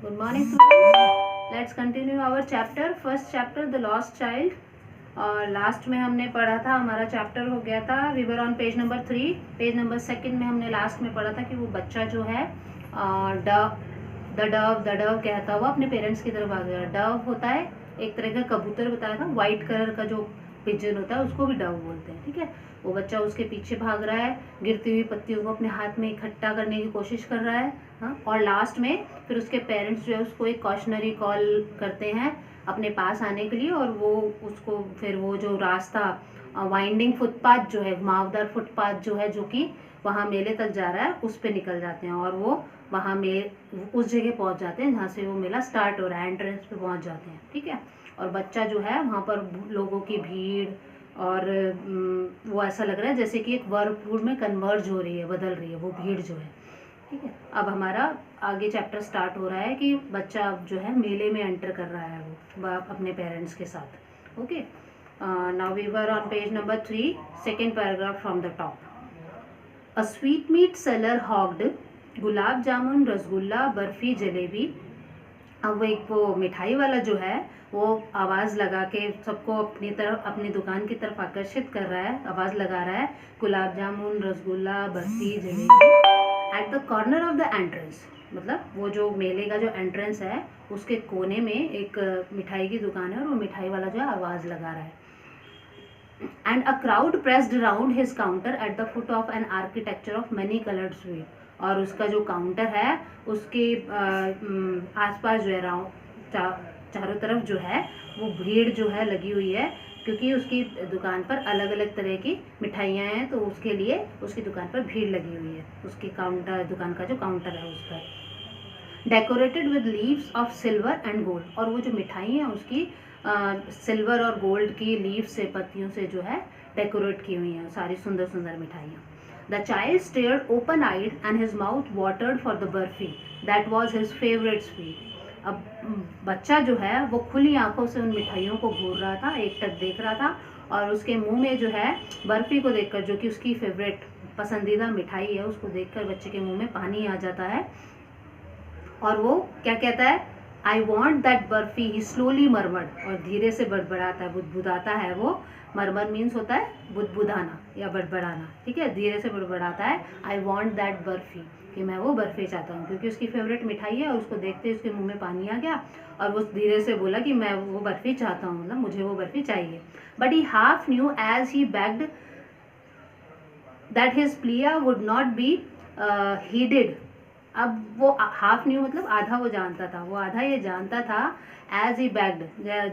Good morning students. Let's continue our chapter. First chapter, The Lost Child. और last में हमने पढ़ा था, हमारा चैप्टर हो गया था, we were on page number 3. Page number 2 में हमने लास्ट में पढ़ा था कि वो बच्चा जो है द डव कहता हुआ अपने पेरेंट्स की तरफ आ गया. डव होता है एक तरह का कबूतर, बताया था. वाइट कलर का जो पिजन होता है उसको भी डव बोलते हैं. ठीक है. वो बच्चा उसके पीछे भाग रहा है, गिरती हुई पत्तियों को अपने हाथ में इकट्ठा करने की कोशिश कर रहा है. हाँ. और लास्ट में फिर उसके पेरेंट्स जो है उसको एक कॉशनरी कॉल करते हैं अपने पास आने के लिए, और वो उसको फिर वो जो रास्ता वाइंडिंग फुटपाथ जो है, घुमावदार फुटपाथ जो है, जो कि वहाँ मेले तक जा रहा है, उस पे निकल जाते हैं और वो वहाँ उस जगह पहुँच जाते हैं जहाँ से वो मेला स्टार्ट हो रहा है. एंट्रेंस पे पहुँच जाते हैं. ठीक है. और बच्चा जो है वहाँ पर लोगों की भीड़, और वो ऐसा लग रहा है जैसे कि एक वर्लपूल में कन्वर्ज हो रही है, बदल रही है वो भीड़ जो है. ठीक है. अब हमारा आगे चैप्टर स्टार्ट हो रहा है कि बच्चा जो है मेले में एंटर कर रहा है वो अपने पेरेंट्स के साथ. Okay. Now we were on page number 3, second paragraph from the top. A sweetmeat seller hawked gulab jamun, rasgulla, barfi, jalebi. अब वो मिठाई वाला जो है वो आवाज़ लगा के सबको अपनी तरफ, अपनी दुकान की तरफ आकर्षित कर रहा है, आवाज़ लगा रहा है. Gulab jamun, rasgulla, barfi, jalebi. At the corner of the entrance, मतलब वो जो मेले का जो एंट्रेंस है उसके कोने में एक मिठाई की दुकान है, और वो मिठाई वाला जो है आवाज़ लगा रहा है. And a crowd pressed around his counter at the foot of an architecture of many coloured sweet. और उसका जो काउंटर है उसके आसपास जो है चारों तरफ जो है वो भीड़ जो है लगी हुई है, क्योंकि उसकी दुकान पर अलग अलग तरह की मिठाइयाँ हैं, तो उसके लिए उसकी दुकान पर भीड़ लगी हुई है. उसकी काउंटर, दुकान का जो काउंटर है उस पर decorated with leaves of silver and gold. और वो जो मिठाई है उसकी सिल्वर और गोल्ड की लीव से, पत्तियों से जो है डेकोरेट की हुई हैं सारी सुंदर सुंदर मिठाइयाँ. The child stared open eyed and his mouth watered for the barfi that was his favourite sweet. अब बच्चा जो है वो खुली आंखों से उन मिठाइयों को घूर रहा था, एक टक देख रहा था, और उसके मुंह में जो है बर्फी को देखकर, जो कि उसकी फेवरेट पसंदीदा मिठाई है, उसको देखकर बच्चे के मुंह में पानी आ जाता है. और वो क्या कहता है, I want that barfi. He slowly murmured, और धीरे से बड़बड़ाता है, बुदबुदाता है वो. मरमर मीन्स होता है बुदबुदाना या बड़बड़ाना. ठीक है. धीरे से बड़बड़ाता है, आई वॉन्ट दैट बर्फी, कि मैं वो बर्फी चाहता हूँ, क्योंकि उसकी फेवरेट मिठाई है. और उसको देखते ही उसके मुंह में पानी आ गया, और वो धीरे से बोला कि मैं वो बर्फी चाहता हूँ, मतलब मुझे वो बर्फी चाहिए. But he half knew as he begged that his plea would not be heeded. अब वो हाफ न्यू मतलब आधा वो जानता था, वो आधा ये जानता था. एज ही बैग्ड,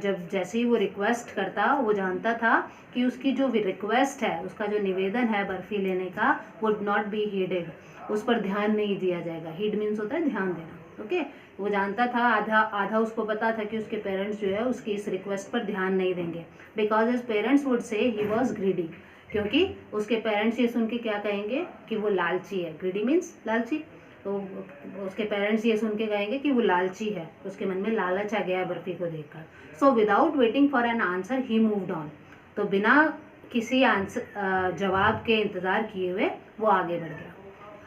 जब जैसे ही वो रिक्वेस्ट करता, वो जानता था कि उसकी जो रिक्वेस्ट है, उसका जो निवेदन है बर्फी लेने का, वुड नॉट बी हीडेड, उस पर ध्यान नहीं दिया जाएगा. हीड मीन्स होता है ध्यान देना. ओके. वो जानता था, आधा आधा उसको पता था कि उसके पेरेंट्स जो है उसकी इस रिक्वेस्ट पर ध्यान नहीं देंगे. Because his parents would say he was greedy, क्योंकि उसके पेरेंट्स ये सुन के क्या कहेंगे कि वो लालची है. ग्रीडी मीन्स लालची. तो उसके पेरेंट्स ये सुन के कहेंगे कि वो लालची है, उसके मन में लालच आ गया है बर्फी को देखकर. So without waiting for an answer he moved on. तो बिना किसी आंसर जवाब के इंतज़ार किए हुए वो आगे बढ़ गया.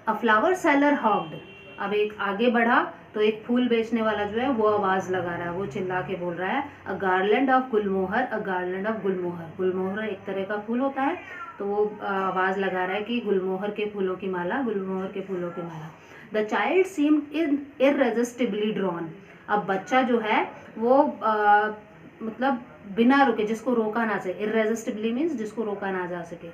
A flower seller hawked. अब एक आगे बढ़ा तो एक फूल बेचने वाला जो है वो आवाज़ लगा रहा है, वो चिल्ला के बोल रहा है, a garland of gulmohar, a garland of gulmohar. Gulmohar एक तरह का फूल होता है, तो वो आवाज़ लगा रहा है कि गुलमोहर के फूलों की माला, गुलमोहर के फूलों की माला. The child seemed irresistibly drawn. अब बच्चा जो है वो मतलब बिना रुके, जिसको रोका ना सके, इररेजिस्टिबली मीन्स जिसको रोका ना जा सके,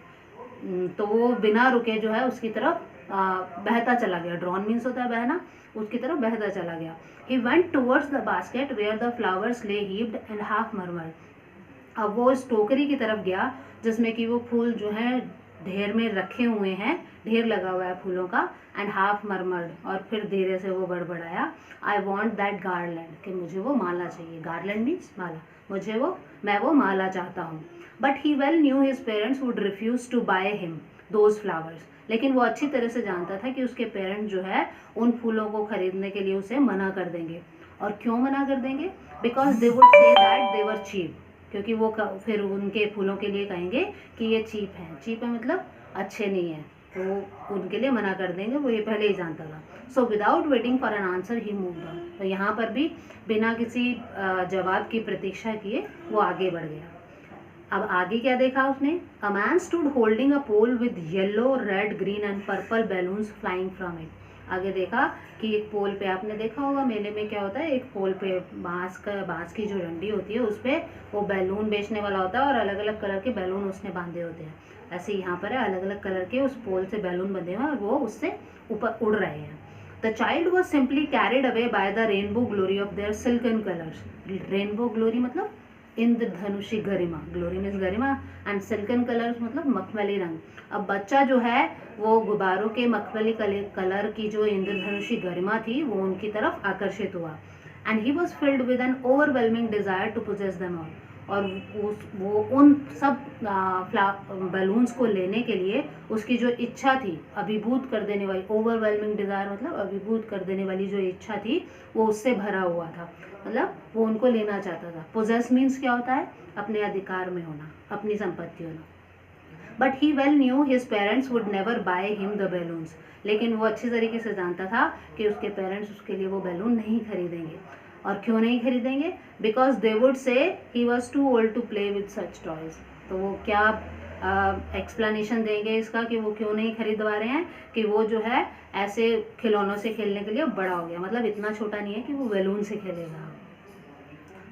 तो वो बिना रुके जो है उसकी तरफ बहता चला गया. ड्रॉन मीन्स होता है बहना, उसकी तरफ बहता चला गया. He went towards the basket where the flowers lay heaped and half murmured. अब वो इस टोकरी की तरफ गया जिसमें कि वो फूल जो हैं ढेर में रखे हुए हैं, ढेर लगा हुआ है फूलों का. एंड हाफ मरमर्ड, और फिर धीरे से वो बड़बड़ाया, आई वॉन्ट दैट गार्लैंड, कि मुझे वो माला चाहिए. गार्लैंड मीन्स माला. मैं वो माला चाहता हूँ. But he well knew his parents would refuse to buy him those flowers. लेकिन वो अच्छी तरह से जानता था कि उसके पेरेंट्स जो है उन फूलों को खरीदने के लिए उसे मना कर देंगे. और क्यों मना कर देंगे? Because they would say that they were cheap, क्योंकि वो फिर उनके फूलों के लिए कहेंगे कि ये चीप हैं. चीप है मतलब अच्छे नहीं हैं, तो वो उनके लिए मना कर देंगे, वो ये पहले ही जानता था। So without waiting for an answer he moved on. तो यहाँ पर भी बिना किसी जवाब की प्रतीक्षा किए वो आगे बढ़ गया। अब आगे क्या देखा उसने? A man stood holding a pole with yellow, red, green and purple balloons flying from it. आगे देखा कि एक पोल पे, आपने देखा होगा मेले में क्या होता है, एक पोल पे बांस की जो डंडी होती है उस पर वो बैलून बेचने वाला होता है और अलग अलग कलर के बैलून उसने बांधे होते हैं। ऐसे यहाँ पर है, अलग अलग कलर के उस पोल से बैलून बंधे हुए हैं और वो उससे ऊपर उड़ रहे हैं। The child was simply carried away by the rainbow glory of their silken colours. Rainbow glory मतलब इंद्रधनुषी गरिमा, ग्लोरी मीन्स गरिमा, एंड सिल्कन कलर्स मतलब मखमली रंग। अब बच्चा जो है वो गुब्बारों के मखमली कलर की जो इंद्रधनुषी गरिमा थी वो उनकी तरफ आकर्षित हुआ। And he was filled with an overwhelming desire to possess them all. और वो उन सब बैलून्स को लेने के लिए उसकी जो इच्छा थी, अभिभूत कर देने वाली, ओवरवेलमिंग डिजायर मतलब अभिभूत कर देने वाली जो इच्छा थी वो उससे भरा हुआ था, मतलब वो उनको लेना चाहता था। पोजेस मीन्स क्या होता है? अपने अधिकार में होना, अपनी संपत्ति होना। But he well knew his parents would never by him the balloons. लेकिन वो अच्छी तरीके से जानता था कि उसके पेरेंट्स उसके लिए वो बैलून नहीं खरीदेंगे। और क्यों नहीं खरीदेंगे? Because they would say he was too old to play with such toys. तो वो क्या एक्सप्लेनेशन देंगे इसका कि वो क्यों नहीं खरीदवा रहे हैं? कि वो जो है ऐसे खिलौनों से खेलने के लिए बड़ा हो गया, मतलब इतना छोटा नहीं है कि वो बैलून से खेलेगा।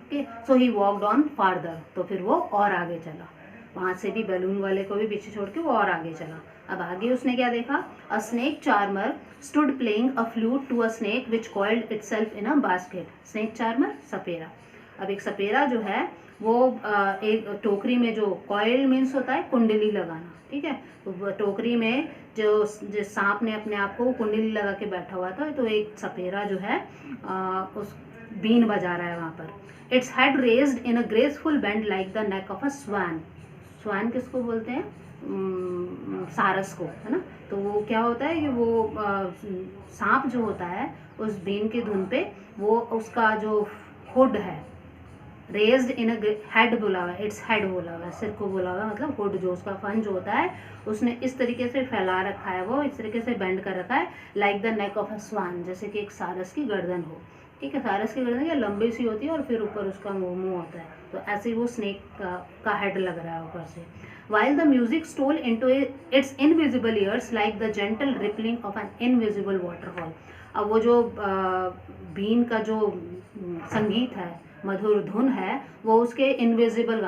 Okay, so he walked on farther. तो फिर वो और आगे चला, वहाँ से भी बैलून वाले को भी पीछे छोड़ के वो और आगे चला। अब आगे उसने क्या देखा? A snake charmer stood playing a flute to a snake which coiled itself in a basket. Snake charmer, सपेरा। अब एक सपेरा जो है वो एक टोकरी में, जो कॉइल्ड मीन्स होता है कुंडली लगाना, ठीक है, तो टोकरी में जो सांप ने अपने आप को कुंडली लगा के बैठा हुआ था, तो एक सपेरा जो है उस बीन बजा रहा है वहाँ पर। Its head raised in a graceful bend like the neck of a swan. Swan किसको बोलते हैं? सारस को, है ना। तो वो क्या होता है कि वो सांप जो होता है उस बीन की धुन पे वो उसका जो हुड है, रेज्ड इन अ हेड बोला हुआ है, इट्स हेड बोला हुआ है, सिर को बोला हुआ है, मतलब हुड जो उसका फन जो होता है उसने इस तरीके से फैला रखा है, वो इस तरीके से बेंड कर रखा है, like the neck of a swan, जैसे कि एक सारस की गर्दन हो, ठीक है। सारस की गर्दन क्या लंबी सी होती है और फिर ऊपर उसका मुंह होता है, तो ऐसे ही वो स्नेक का हेड लग रहा है ऊपर से। While the music stole into its invisible ears like the gentle rippling of an invisible waterfall। अब वो जो बीन का जो संगीत है, मधुर धुन है, वो उसके इनविजिबल,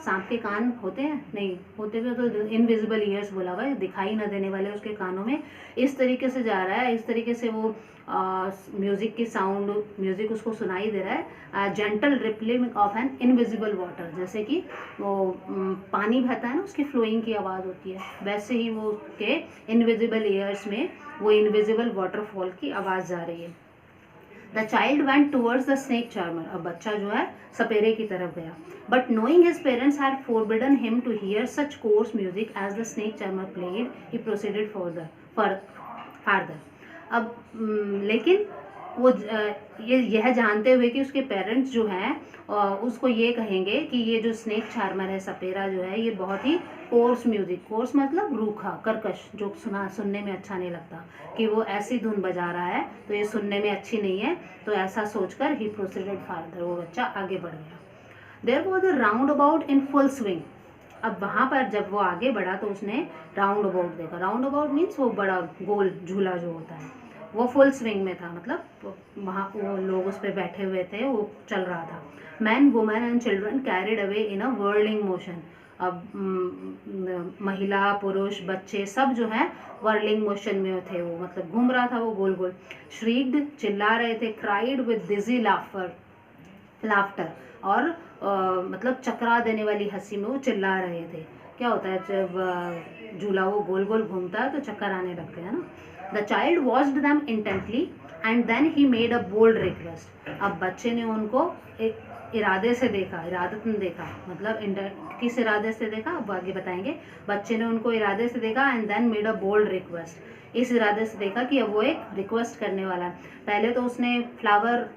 सांप के कान होते हैं, नहीं होते भी तो इनविजिबल ईयर्स बोला हुआ है, दिखाई न देने वाले उसके कानों में इस तरीके से जा रहा है, इस तरीके से वो म्यूजिक की साउंड, म्यूजिक उसको सुनाई दे रहा है। Gentle rippling of an invisible water, जैसे कि वो पानी बहता है ना, उसकी फ्लोइंग की आवाज़ होती है, वैसे ही वो उसके इनविजिबल ईयर्स में वो इनविजिबल वाटरफॉल की आवाज़ जा रही है। The child went towards the snake charmer. अब बच्चा जो है सपेरे की तरफ गया, but knowing his parents had forbidden him to hear such coarse music as the snake charmer played, he proceeded farther. अब लेकिन वो यह जानते हुए कि उसके पेरेंट्स जो हैं उसको ये कहेंगे कि ये जो स्नेक चार्मर है, सपेरा जो है, ये बहुत ही कोर्स म्यूजिक, कोर्स मतलब रूखा, कर्कश, जो सुनने में अच्छा नहीं लगता, कि वो ऐसी धुन बजा रहा है तो ये सुनने में अच्छी नहीं है। तो ऐसा सोचकर ही प्रोसीडेड फार्दर, वो बच्चा आगे बढ़ गया। There was a roundabout in full swing. अब वहाँ पर जब वो आगे बढ़ा तो उसने राउंड अबाउट देखा। राउंड अबाउट मीन्स वो बड़ा गोल झूला जो होता है, वो फुल स्विंग में था, मतलब वहाँ वो लोग उस पर बैठे हुए थे, वो चल रहा था। Man, women and children carried away in a whirling motion. अब महिला, पुरुष, बच्चे सब जो है वर्लिंग मोशन में थे, वो मतलब घूम रहा था वो गोल गोल। श्रीक्ड, चिल्ला रहे थे, क्राइड विद डिजी लाफ्टर, और मतलब चकरा देने वाली हंसी में वो चिल्ला रहे थे। क्या होता है जब झूला वो गोल गोल घूमता है तो चक्कर आने लगते हैं ना। The child watched them intently and then he made a bold request. अब बच्चे ने उनको एक इरादे से देखा, इरादतन देखा, मतलब किस इरादे से देखा अब आगे बताएंगे। बच्चे ने उनको इरादे से देखा and then made a bold request, इस इरादे से देखा कि अब वो एक रिक्वेस्ट करने वाला है। पहले तो उसने फ्लावर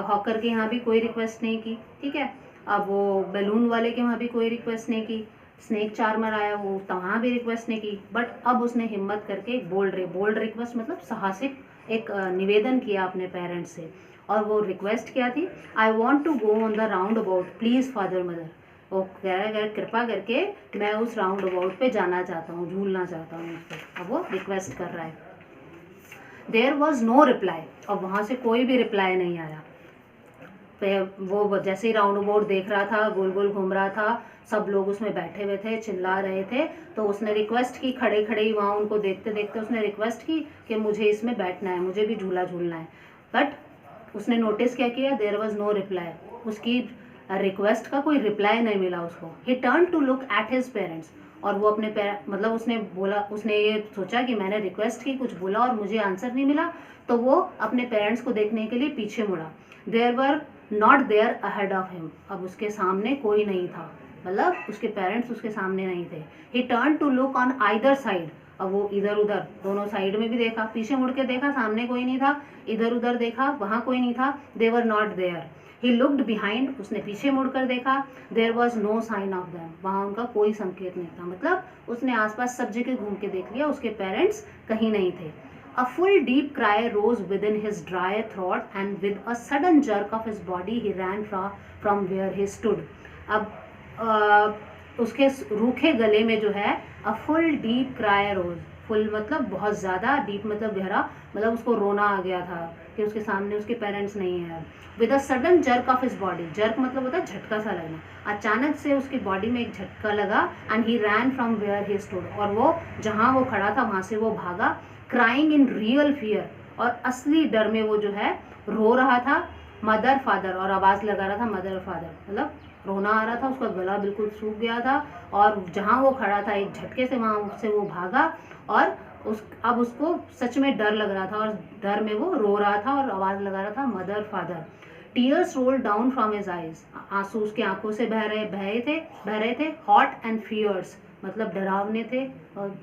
हॉकर के यहाँ भी कोई रिक्वेस्ट नहीं की, ठीक है, अब वो बैलून वाले के वहाँ भी कोई रिक्वेस्ट नहीं की, स्नेक चार्मर आया, वो वहाँ भी रिक्वेस्ट ने की, बट अब उसने हिम्मत करके एक बोल्ड रिक्वेस्ट मतलब साहसिक एक निवेदन किया अपने पेरेंट्स से। और वो रिक्वेस्ट क्या थी, I want to go on the roundabout please father mother. वो कह रहा है कृपा करके मैं उस राउंड अबाउट पे जाना चाहता हूँ, झूलना चाहता हूँ उस पर। अब वो रिक्वेस्ट कर रहा है। देयर वॉज नो रिप्लाई, और वहाँ से कोई भी रिप्लाई नहीं आया। वो जैसे ही राउंड अबाउट देख रहा था, गोल गोल घूम रहा था, सब लोग उसमें बैठे हुए थे, चिल्ला रहे थे, तो उसने रिक्वेस्ट की, खड़े खड़े ही वहाँ उनको देखते देखते उसने रिक्वेस्ट की कि मुझे इसमें बैठना है, मुझे भी झूला झूलना है। बट उसने नोटिस क्या किया, देयर वॉज नो रिप्लाई, उसकी रिक्वेस्ट का कोई रिप्लाई नहीं मिला उसको। He turn to look at his parents, और वो अपने मतलब उसने बोला, उसने ये सोचा कि मैंने रिक्वेस्ट की, कुछ बोला और मुझे आंसर नहीं मिला, तो वो अपने पेरेंट्स को देखने के लिए पीछे मुड़ा। They were not there ahead of him, अब उसके सामने कोई नहीं था, मतलब उसके पेरेंट्स उसके सामने नहीं थे। He turn to look on either side, अब वो इधर उधर दोनों साइड में भी देखा, पीछे मुड़ के देखा, सामने कोई नहीं था, इधर उधर देखा, वहाँ कोई नहीं था, they were not there. He looked behind, उसने पीछे मुड़कर देखा, there was no sign of them, वहाँ उनका कोई संकेत नहीं था, मतलब उसने आसपास सब जगह घूम के देख लिया, उसके पेरेंट्स कहीं नहीं थे। A full deep cry rose within his dry throat, and with a sudden jerk of his body he ran from where he stood. अब उसके रूखे गले में जो है a full deep cry rose, full मतलब बहुत ज़्यादा, डीप मतलब गहरा, मतलब उसको रोना आ गया था कि उसके सामने उसके पेरेंट्स नहीं है। With a sudden jerk of his body, jerk मतलब होता है झटका सा लगना, अचानक से उसकी बॉडी में एक झटका लगा, and he ran from where he stood, और वो जहाँ वो खड़ा था वहाँ से वो भागा, क्राइंग इन रियल फियर, और असली डर में वो जो है रो रहा था, मदर फादर, और आवाज़ लगा रहा था मदर फादर, मतलब रोना आ रहा था, उसका गला बिल्कुल सूख गया था, और जहाँ वो खड़ा था एक झटके से वहाँ से वो भागा, और अब उसको सच में डर लग रहा था, और डर में वो रो रहा था और आवाज़ लगा रहा था mother father. Tears roll down from his eyes, आंसू उसकी आंखों से बह रहे थे। हॉट एंड फियर्स मतलब डरावने थे, और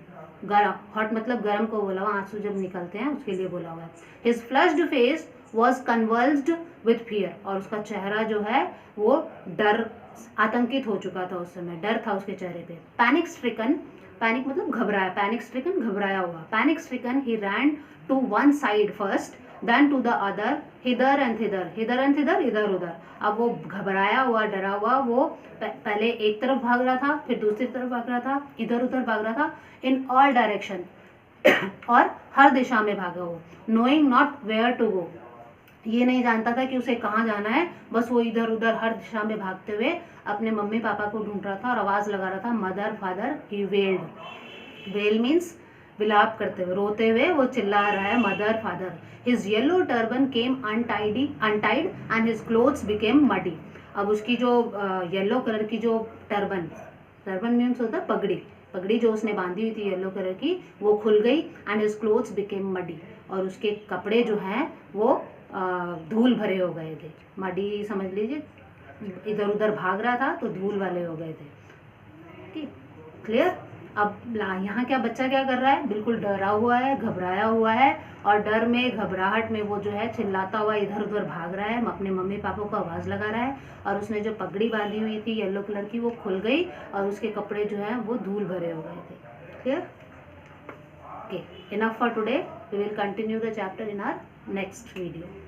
गरम, हॉट मतलब गरम को बोला हुआ, आंसू जब निकलते हैं उसके लिए बोला हुआ है। His flushed face was convulsed with fear, और उसका चेहरा जो है वो डर, आतंकित हो चुका था, उस समय डर था उसके चेहरे पे। पैनिक स्ट्रिकन, पैनिक मतलब घबराया, पैनिक स्ट्रिकन घबराया हुआ, panic stricken he ran to one side first, then to the other, hither and thither, इधर उधर। अब वो घबराया हुआ, डरा हुआ, वो पहले एक तरफ भाग रहा था, फिर दूसरी तरफ भाग रहा था, इधर उधर भाग रहा था, इन ऑल डायरेक्शन, और हर दिशा में भागा वो, knowing not where to go, ये नहीं जानता था कि उसे कहाँ जाना है, बस वो इधर उधर हर दिशा में भागते हुए अपने मम्मी पापा को ढूंढ रहा था, और आवाज़ लगा रहा था मदर फादर। ही वेल्ड, वेल मीन्स विलाप करते हुए, रोते हुए वो चिल्ला रहा है mother father. His yellow turban came untied and his clothes became muddy, अब उसकी जो येलो कलर की जो टर्बन मीन्स होता है पगड़ी जो उसने बांधी हुई थी येलो कलर की, वो खुल गई, and his clothes became muddy, और उसके कपड़े जो हैं वो धूल भरे हो गए थे। मडी समझ लीजिए, इधर उधर भाग रहा था तो धूल वाले हो गए थे। ठीक, क्लियर। अब यहाँ क्या बच्चा क्या कर रहा है, बिल्कुल डरा हुआ है, घबराया हुआ है, और डर में घबराहट में वो जो है चिल्लाता हुआ इधर उधर भाग रहा है, अपने मम्मी पापा को आवाज़ लगा रहा है, और उसने जो पगड़ी बांधी हुई थी येलो कलर की वो खुल गई, और उसके कपड़े जो हैं वो धूल भरे हो गए थे। Clear. Okay, enough for today, we will continue the chapter in our next video.